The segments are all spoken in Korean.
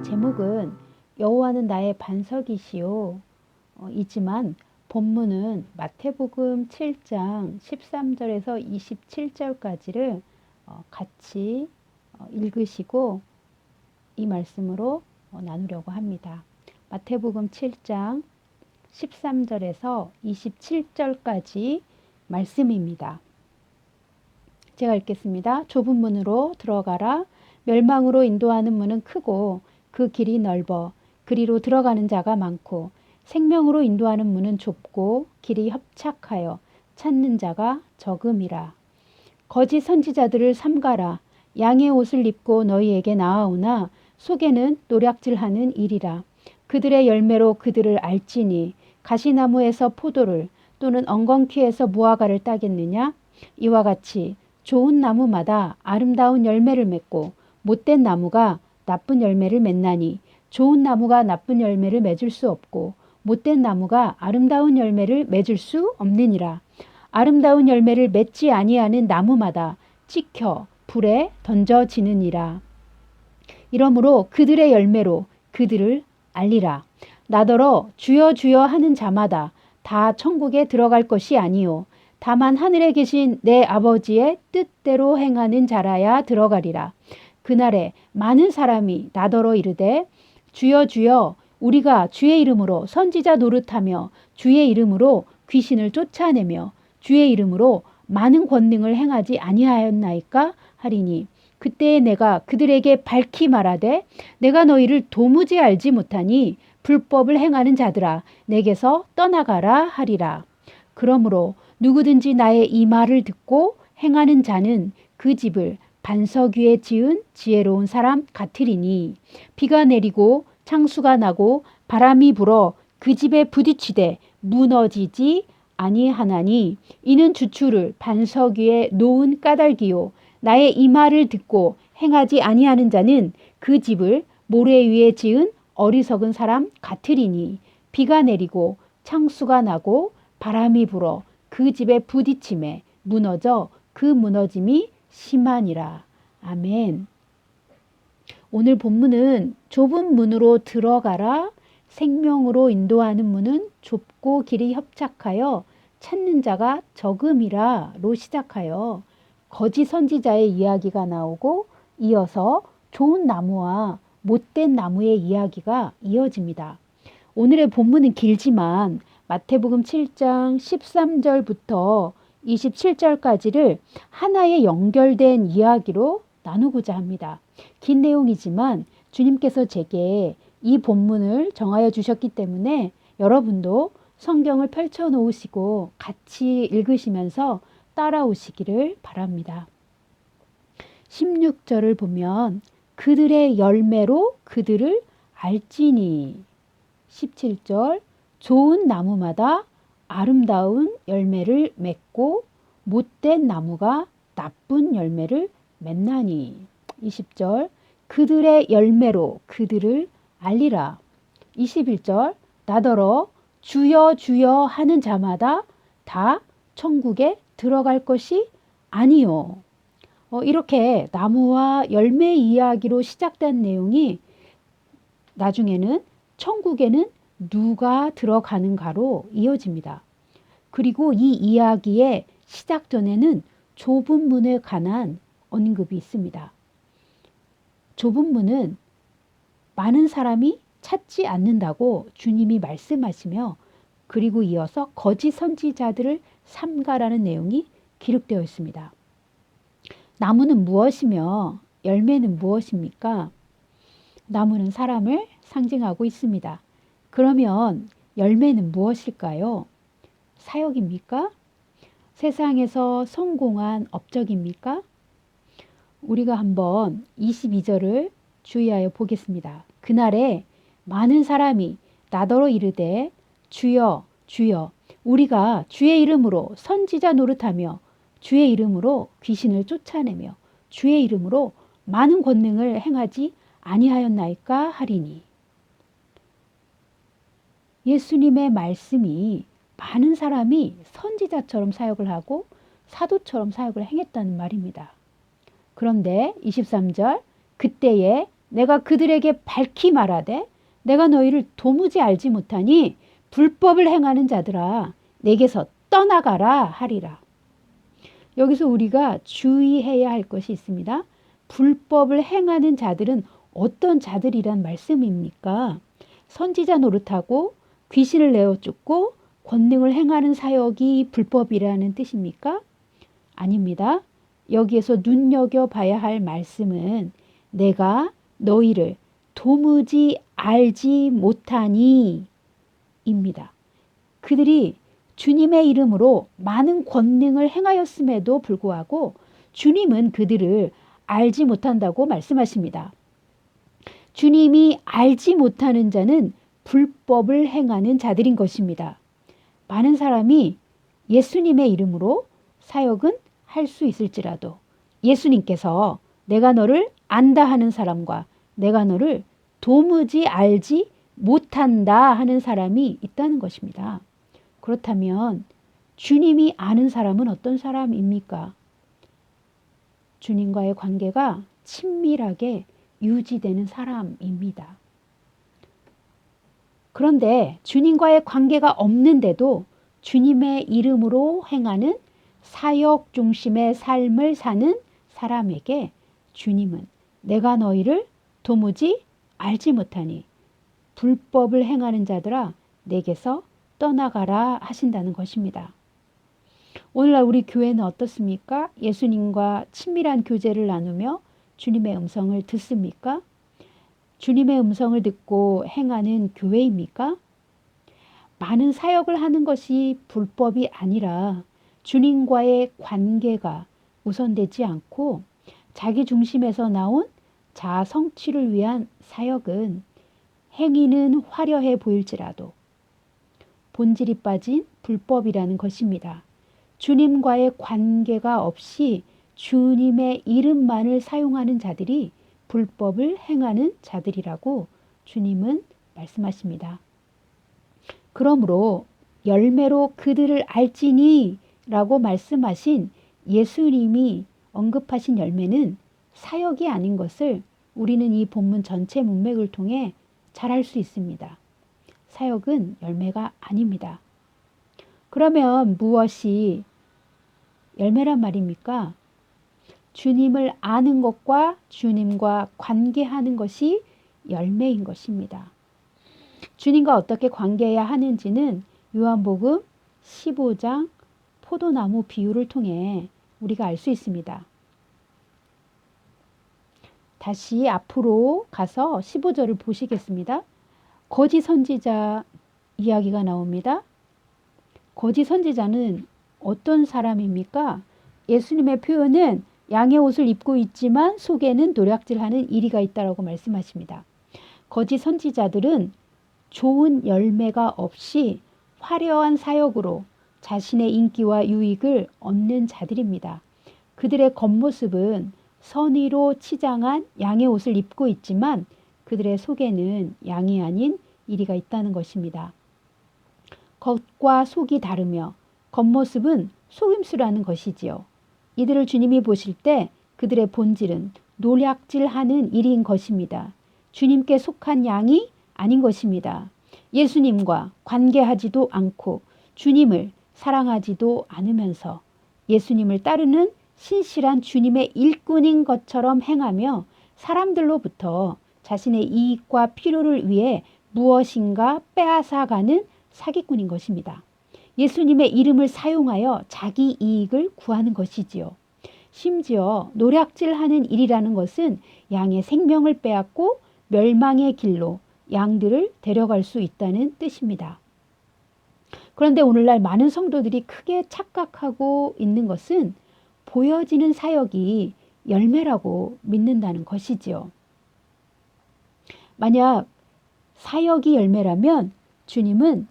제목은 여호와는 나의 반석이시요 이지만 본문은 마태복음 7장 13절에서 27절까지를 같이 읽으시고 이 말씀으로 나누려고 합니다. 마태복음 7장 13절에서 27절까지 말씀입니다. 제가 읽겠습니다. 좁은 문으로 들어가라. 멸망으로 인도하는 문은 크고 그 길이 넓어 그리로 들어가는 자가 많고 생명으로 인도하는 문은 좁고 길이 협착하여 찾는 자가 적음이라. 거짓 선지자들을 삼가라. 양의 옷을 입고 너희에게 나아오나 속에는 노략질하는 일이라. 그들의 열매로 그들을 알지니 가시나무에서 포도를 또는 엉겅퀴에서 무화과를 따겠느냐? 이와 같이 좋은 나무마다 아름다운 열매를 맺고 못된 나무가 나쁜 열매를 맺나니 좋은 나무가 나쁜 열매를 맺을 수 없고 못된 나무가 아름다운 열매를 맺을 수 없느니라. 아름다운 열매를 맺지 아니하는 나무마다 찍혀 불에 던져지느니라. 이러므로 그들의 열매로 그들을 알리라. 나더러 주여 주여 하는 자마다 다 천국에 들어갈 것이 아니요 다만 하늘에 계신 내 아버지의 뜻대로 행하는 자라야 들어가리라. 그날에 많은 사람이 나더러 이르되 주여 주여 우리가 주의 이름으로 선지자 노릇하며 주의 이름으로 귀신을 쫓아내며 주의 이름으로 많은 권능을 행하지 아니하였나이까 하리니 그때에 내가 그들에게 밝히 말하되 내가 너희를 도무지 알지 못하니 불법을 행하는 자들아 내게서 떠나가라 하리라. 그러므로 누구든지 나의 이 말을 듣고 행하는 자는 그 집을 반석 위에 지은 지혜로운 사람 같으리니 비가 내리고 창수가 나고 바람이 불어 그 집에 부딪히되 무너지지 아니하나니 이는 주추를 반석 위에 놓은 까닭이요 나의 이 말을 듣고 행하지 아니하는 자는 그 집을 모래 위에 지은 어리석은 사람 같으리니 비가 내리고 창수가 나고 바람이 불어 그 집에 부딪힘에 무너져 그 무너짐이 심하니라. 아멘. 오늘 본문은 좁은 문으로 들어가라. 생명으로 인도하는 문은 좁고 길이 협착하여 찾는 자가 적음이라로 시작하여 거짓 선지자의 이야기가 나오고 이어서 좋은 나무와 못된 나무의 이야기가 이어집니다. 오늘의 본문은 길지만 마태복음 7장 13절부터 27절까지를 하나의 연결된 이야기로 나누고자 합니다. 긴 내용이지만 주님께서 제게 이 본문을 정하여 주셨기 때문에 여러분도 성경을 펼쳐 놓으시고 같이 읽으시면서 따라오시기를 바랍니다. 16절을 보면 그들의 열매로 그들을 알지니 17절 좋은 나무마다 아름다운 열매를 맺고 못된 나무가 나쁜 열매를 맺나니 20절 그들의 열매로 그들을 알리라 21절 나더러 주여 주여 하는 자마다 다 천국에 들어갈 것이 아니요. 이렇게 나무와 열매 이야기로 시작된 내용이 나중에는 천국에는 누가 들어가는가로 이어집니다. 그리고 이 이야기의 시작 전에는 좁은 문에 관한 언급이 있습니다. 좁은 문은 많은 사람이 찾지 않는다고 주님이 말씀하시며 그리고 이어서 거짓 선지자들을 삼가라는 내용이 기록되어 있습니다. 나무는 무엇이며 열매는 무엇입니까? 나무는 사람을 상징하고 있습니다. 그러면 열매는 무엇일까요? 사역입니까? 세상에서 성공한 업적입니까? 우리가 한번 22절을 주의하여 보겠습니다. 그날에 많은 사람이 나더러 이르되 주여 주여 우리가 주의 이름으로 선지자 노릇하며 주의 이름으로 귀신을 쫓아내며 주의 이름으로 많은 권능을 행하지 아니하였나이까 하리니 예수님의 말씀이 많은 사람이 선지자처럼 사역을 하고 사도처럼 사역을 행했다는 말입니다. 그런데 23절 그때에 내가 그들에게 밝히 말하되 내가 너희를 도무지 알지 못하니 불법을 행하는 자들아 내게서 떠나가라 하리라. 여기서 우리가 주의해야 할 것이 있습니다. 불법을 행하는 자들은 어떤 자들이란 말씀입니까? 선지자 노릇하고 귀신을 내어 쫓고 권능을 행하는 사역이 불법이라는 뜻입니까? 아닙니다. 여기에서 눈여겨봐야 할 말씀은 내가 너희를 도무지 알지 못하니 입니다. 그들이 주님의 이름으로 많은 권능을 행하였음에도 불구하고 주님은 그들을 알지 못한다고 말씀하십니다. 주님이 알지 못하는 자는 불법을 행하는 자들인 것입니다. 많은 사람이 예수님의 이름으로 사역은 할 수 있을지라도 예수님께서 내가 너를 안다 하는 사람과 내가 너를 도무지 알지 못한다 하는 사람이 있다는 것입니다. 그렇다면 주님이 아는 사람은 어떤 사람입니까? 주님과의 관계가 친밀하게 유지되는 사람입니다. 그런데 주님과의 관계가 없는데도 주님의 이름으로 행하는 사역 중심의 삶을 사는 사람에게 주님은 내가 너희를 도무지 알지 못하니 불법을 행하는 자들아 내게서 떠나가라 하신다는 것입니다. 오늘날 우리 교회는 어떻습니까? 예수님과 친밀한 교제를 나누며 주님의 음성을 듣습니까? 주님의 음성을 듣고 행하는 교회입니까? 많은 사역을 하는 것이 불법이 아니라 주님과의 관계가 우선되지 않고 자기 중심에서 나온 자아 성취를 위한 사역은 행위는 화려해 보일지라도 본질이 빠진 불법이라는 것입니다. 주님과의 관계가 없이 주님의 이름만을 사용하는 자들이 불법을 행하는 자들이라고 주님은 말씀하십니다. 그러므로 열매로 그들을 알지니 라고 말씀하신 예수님이 언급하신 열매는 사역이 아닌 것을 우리는 이 본문 전체 문맥을 통해 잘 알 수 있습니다. 사역은 열매가 아닙니다. 그러면 무엇이 열매란 말입니까? 주님을 아는 것과 주님과 관계하는 것이 열매인 것입니다. 주님과 어떻게 관계해야 하는지는 요한복음 15장 포도나무 비유를 통해 우리가 알 수 있습니다. 다시 앞으로 가서 15절을 보시겠습니다. 거짓 선지자 이야기가 나옵니다. 거짓 선지자는 어떤 사람입니까? 예수님의 표현은 양의 옷을 입고 있지만 속에는 노략질하는 이리가 있다라고 말씀하십니다. 거짓 선지자들은 좋은 열매가 없이 화려한 사역으로 자신의 인기와 유익을 얻는 자들입니다. 그들의 겉모습은 선의로 치장한 양의 옷을 입고 있지만 그들의 속에는 양이 아닌 이리가 있다는 것입니다. 겉과 속이 다르며 겉모습은 속임수라는 것이지요. 이들을 주님이 보실 때 그들의 본질은 노략질하는 일인 것입니다. 주님께 속한 양이 아닌 것입니다. 예수님과 관계하지도 않고 주님을 사랑하지도 않으면서 예수님을 따르는 신실한 주님의 일꾼인 것처럼 행하며 사람들로부터 자신의 이익과 필요를 위해 무엇인가 빼앗아가는 사기꾼인 것입니다. 예수님의 이름을 사용하여 자기 이익을 구하는 것이지요. 심지어 노략질하는 일이라는 것은 양의 생명을 빼앗고 멸망의 길로 양들을 데려갈 수 있다는 뜻입니다. 그런데 오늘날 많은 성도들이 크게 착각하고 있는 것은 보여지는 사역이 열매라고 믿는다는 것이지요. 만약 사역이 열매라면 주님은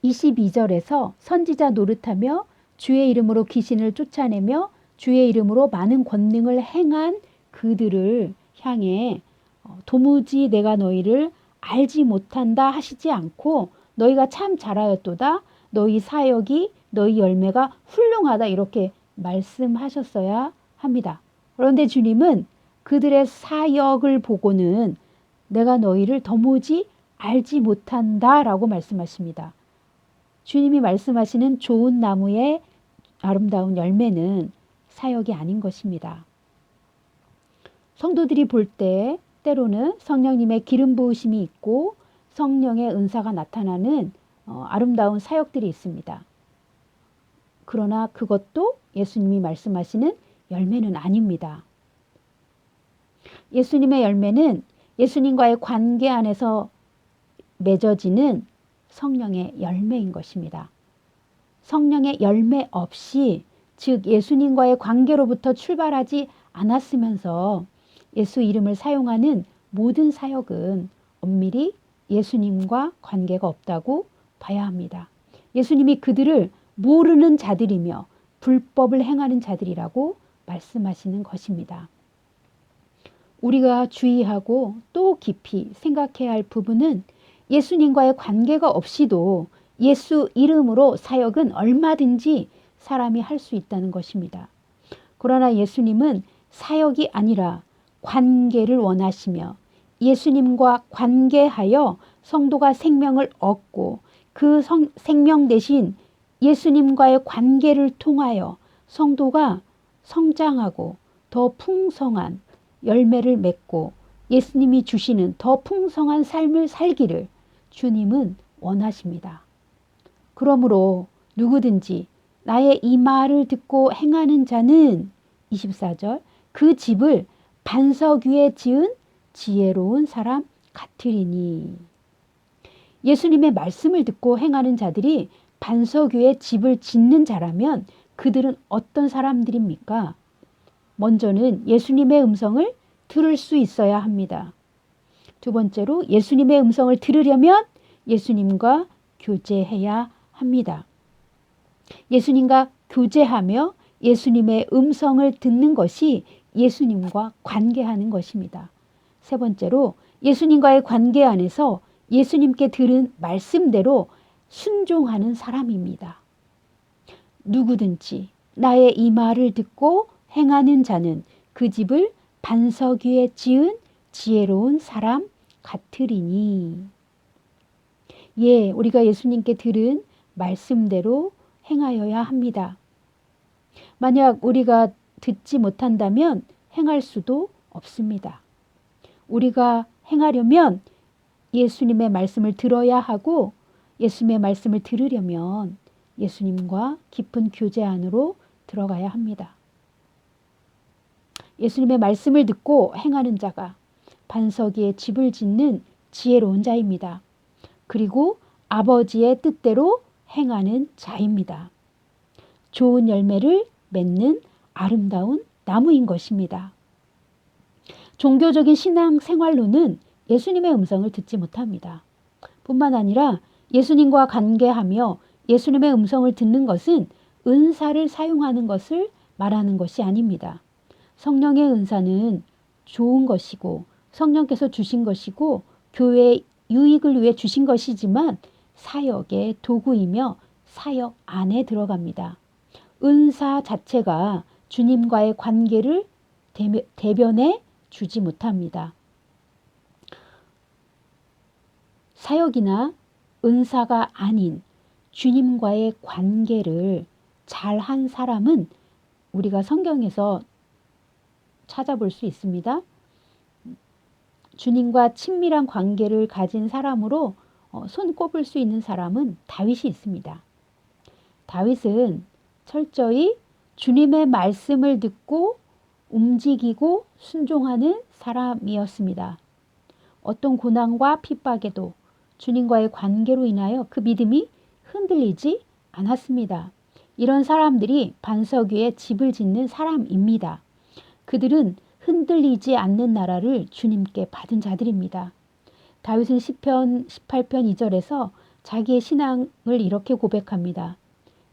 22절에서 선지자 노릇하며 주의 이름으로 귀신을 쫓아내며 주의 이름으로 많은 권능을 행한 그들을 향해 도무지 내가 너희를 알지 못한다 하시지 않고 너희가 참 잘하였도다. 너희 사역이 너희 열매가 훌륭하다 이렇게 말씀하셨어야 합니다. 그런데 주님은 그들의 사역을 보고는 내가 너희를 도무지 알지 못한다라고 말씀하십니다. 주님이 말씀하시는 좋은 나무의 아름다운 열매는 사역이 아닌 것입니다. 성도들이 볼 때 때로는 성령님의 기름 부으심이 있고 성령의 은사가 나타나는 아름다운 사역들이 있습니다. 그러나 그것도 예수님이 말씀하시는 열매는 아닙니다. 예수님의 열매는 예수님과의 관계 안에서 맺어지는 성령의 열매인 것입니다. 성령의 열매 없이, 즉 예수님과의 관계로부터 출발하지 않았으면서 예수 이름을 사용하는 모든 사역은 엄밀히 예수님과 관계가 없다고 봐야 합니다. 예수님이 그들을 모르는 자들이며 불법을 행하는 자들이라고 말씀하시는 것입니다. 우리가 주의하고 또 깊이 생각해야 할 부분은 예수님과의 관계가 없이도 예수 이름으로 사역은 얼마든지 사람이 할 수 있다는 것입니다. 그러나 예수님은 사역이 아니라 관계를 원하시며 예수님과 관계하여 성도가 생명을 얻고 그 생명 대신 예수님과의 관계를 통하여 성도가 성장하고 더 풍성한 열매를 맺고 예수님이 주시는 더 풍성한 삶을 살기를 주님은 원하십니다. 그러므로 누구든지 나의 이 말을 듣고 행하는 자는 24절 그 집을 반석 위에 지은 지혜로운 사람 같으리니. 예수님의 말씀을 듣고 행하는 자들이 반석 위에 집을 짓는 자라면 그들은 어떤 사람들입니까? 먼저는 예수님의 음성을 들을 수 있어야 합니다. 두 번째로 예수님의 음성을 들으려면 예수님과 교제해야 합니다. 예수님과 교제하며 예수님의 음성을 듣는 것이 예수님과 관계하는 것입니다. 세 번째로 예수님과의 관계 안에서 예수님께 들은 말씀대로 순종하는 사람입니다. 누구든지 나의 이 말을 듣고 행하는 자는 그 집을 반석 위에 지은 지혜로운 사람 같으리니. 예, 우리가 예수님께 들은 말씀대로 행하여야 합니다. 만약 우리가 듣지 못한다면 행할 수도 없습니다. 우리가 행하려면 예수님의 말씀을 들어야 하고 예수님의 말씀을 들으려면 예수님과 깊은 교제 안으로 들어가야 합니다. 예수님의 말씀을 듣고 행하는 자가 반석 위에 집을 짓는 지혜로운 자입니다. 그리고 아버지의 뜻대로 행하는 자입니다. 좋은 열매를 맺는 아름다운 나무인 것입니다. 종교적인 신앙 생활로는 예수님의 음성을 듣지 못합니다. 뿐만 아니라 예수님과 관계하며 예수님의 음성을 듣는 것은 은사를 사용하는 것을 말하는 것이 아닙니다. 성령의 은사는 좋은 것이고 성령께서 주신 것이고 교회의 유익을 위해 주신 것이지만 사역의 도구이며 사역 안에 들어갑니다. 은사 자체가 주님과의 관계를 대변해 주지 못합니다. 사역이나 은사가 아닌 주님과의 관계를 잘한 사람은 우리가 성경에서 찾아볼 수 있습니다. 주님과 친밀한 관계를 가진 사람으로 손꼽을 수 있는 사람은 다윗이 있습니다. 다윗은 철저히 주님의 말씀을 듣고 움직이고 순종하는 사람이었습니다. 어떤 고난과 핍박에도 주님과의 관계로 인하여 그 믿음이 흔들리지 않았습니다. 이런 사람들이 반석 위에 집을 짓는 사람입니다. 그들은 흔들리지 않는 나라를 주님께 받은 자들입니다. 다윗은 시편 18편 2절에서 자기의 신앙을 이렇게 고백합니다.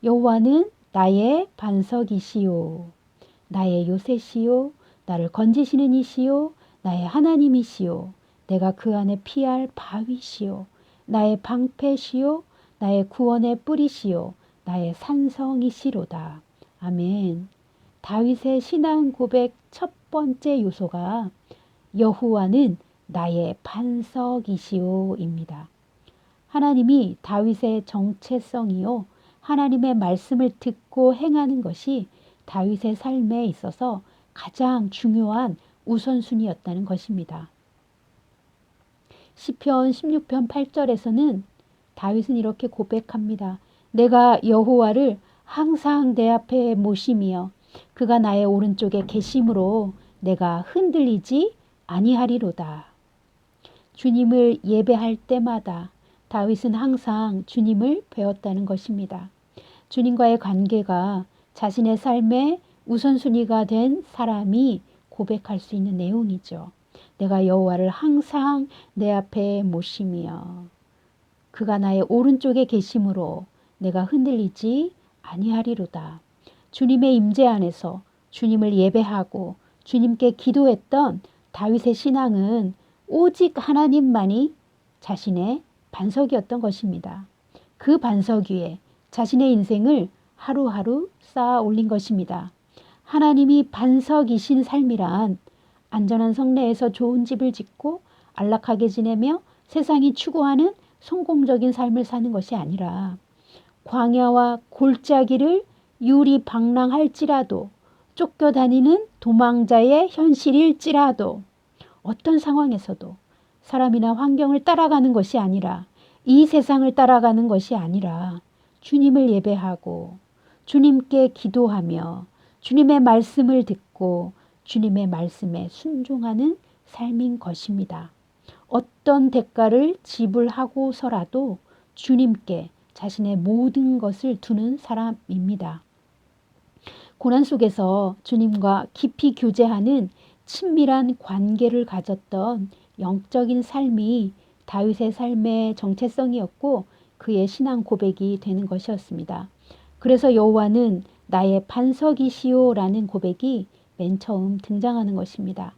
여호와는 나의 반석이시요 나의 요새시요 나를 건지시는 이시요 나의 하나님이시요 내가 그 안에 피할 바위시요 나의 방패시요 나의 구원의 뿌리시요 나의 산성이시로다. 아멘. 다윗의 신앙 고백 첫 번째 요소가 여호와는 나의 반석이시오입니다. 하나님이 다윗의 정체성이요, 하나님의 말씀을 듣고 행하는 것이 다윗의 삶에 있어서 가장 중요한 우선순위였다는 것입니다. 시편 16편 8절에서는 다윗은 이렇게 고백합니다. 내가 여호와를 항상 내 앞에 모심이여 그가 나의 오른쪽에 계심으로 내가 흔들리지 아니하리로다. 주님을 예배할 때마다 다윗은 항상 주님을 배웠다는 것입니다. 주님과의 관계가 자신의 삶의 우선순위가 된 사람이 고백할 수 있는 내용이죠. 내가 여호와를 항상 내 앞에 모심이여 그가 나의 오른쪽에 계심으로 내가 흔들리지 아니하리로다. 주님의 임재 안에서 주님을 예배하고 주님께 기도했던 다윗의 신앙은 오직 하나님만이 자신의 반석이었던 것입니다. 그 반석 위에 자신의 인생을 하루하루 쌓아 올린 것입니다. 하나님이 반석이신 삶이란 안전한 성내에서 좋은 집을 짓고 안락하게 지내며 세상이 추구하는 성공적인 삶을 사는 것이 아니라 광야와 골짜기를 유리방랑할지라도 쫓겨다니는 도망자의 현실일지라도 어떤 상황에서도 사람이나 환경을 따라가는 것이 아니라 이 세상을 따라가는 것이 아니라 주님을 예배하고 주님께 기도하며 주님의 말씀을 듣고 주님의 말씀에 순종하는 삶인 것입니다. 어떤 대가를 지불하고서라도 주님께 자신의 모든 것을 두는 사람입니다. 고난 속에서 주님과 깊이 교제하는 친밀한 관계를 가졌던 영적인 삶이 다윗의 삶의 정체성이었고 그의 신앙 고백이 되는 것이었습니다. 그래서 여호와는 나의 반석이시오라는 고백이 맨 처음 등장하는 것입니다.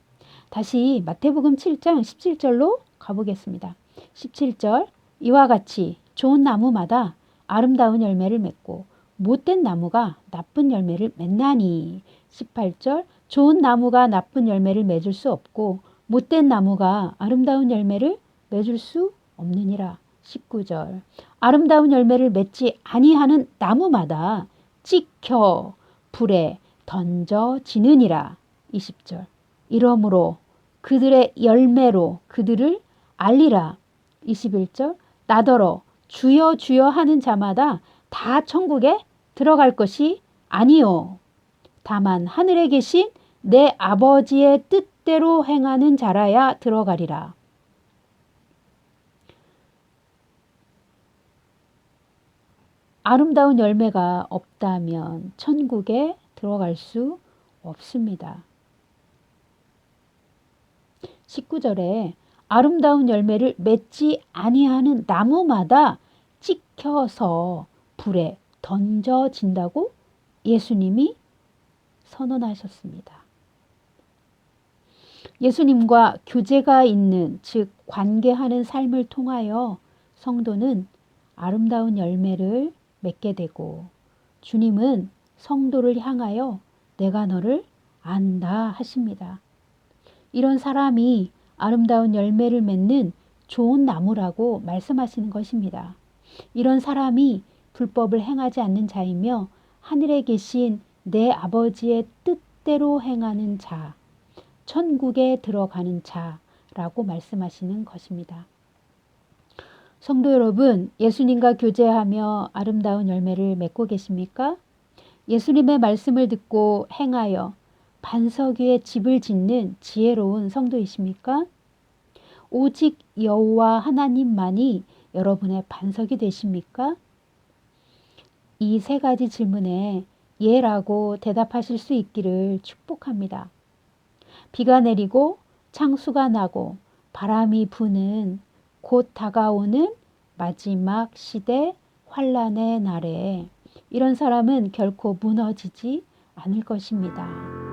다시 마태복음 7장 17절로 가보겠습니다. 17절 이와 같이 좋은 나무마다 아름다운 열매를 맺고 못된 나무가 나쁜 열매를 맺나니. 18절 좋은 나무가 나쁜 열매를 맺을 수 없고 못된 나무가 아름다운 열매를 맺을 수 없느니라. 19절 아름다운 열매를 맺지 아니하는 나무마다 찍혀 불에 던져지느니라. 20절 이러므로 그들의 열매로 그들을 알리라. 21절 나더러 주여 주여 하는 자마다 다 천국에 들어갈 것이 아니요 다만 하늘에 계신 내 아버지의 뜻대로 행하는 자라야 들어가리라. 아름다운 열매가 없다면 천국에 들어갈 수 없습니다. 19절에 아름다운 열매를 맺지 아니하는 나무마다 찍혀서 불에 던져진다고 예수님이 선언하셨습니다. 예수님과 교제가 있는, 즉 관계하는 삶을 통하여 성도는 아름다운 열매를 맺게 되고 주님은 성도를 향하여 내가 너를 안다 하십니다. 이런 사람이 아름다운 열매를 맺는 좋은 나무라고 말씀하시는 것입니다. 이런 사람이 불법을 행하지 않는 자이며 하늘에 계신 내 아버지의 뜻대로 행하는 자, 천국에 들어가는 자라고 말씀하시는 것입니다. 성도 여러분, 예수님과 교제하며 아름다운 열매를 맺고 계십니까? 예수님의 말씀을 듣고 행하여 반석 위에 집을 짓는 지혜로운 성도이십니까? 오직 여호와 하나님만이 여러분의 반석이 되십니까? 이 세 가지 질문에 예라고 대답하실 수 있기를 축복합니다. 비가 내리고 창수가 나고 바람이 부는 곧 다가오는 마지막 시대 환란의 날에 이런 사람은 결코 무너지지 않을 것입니다.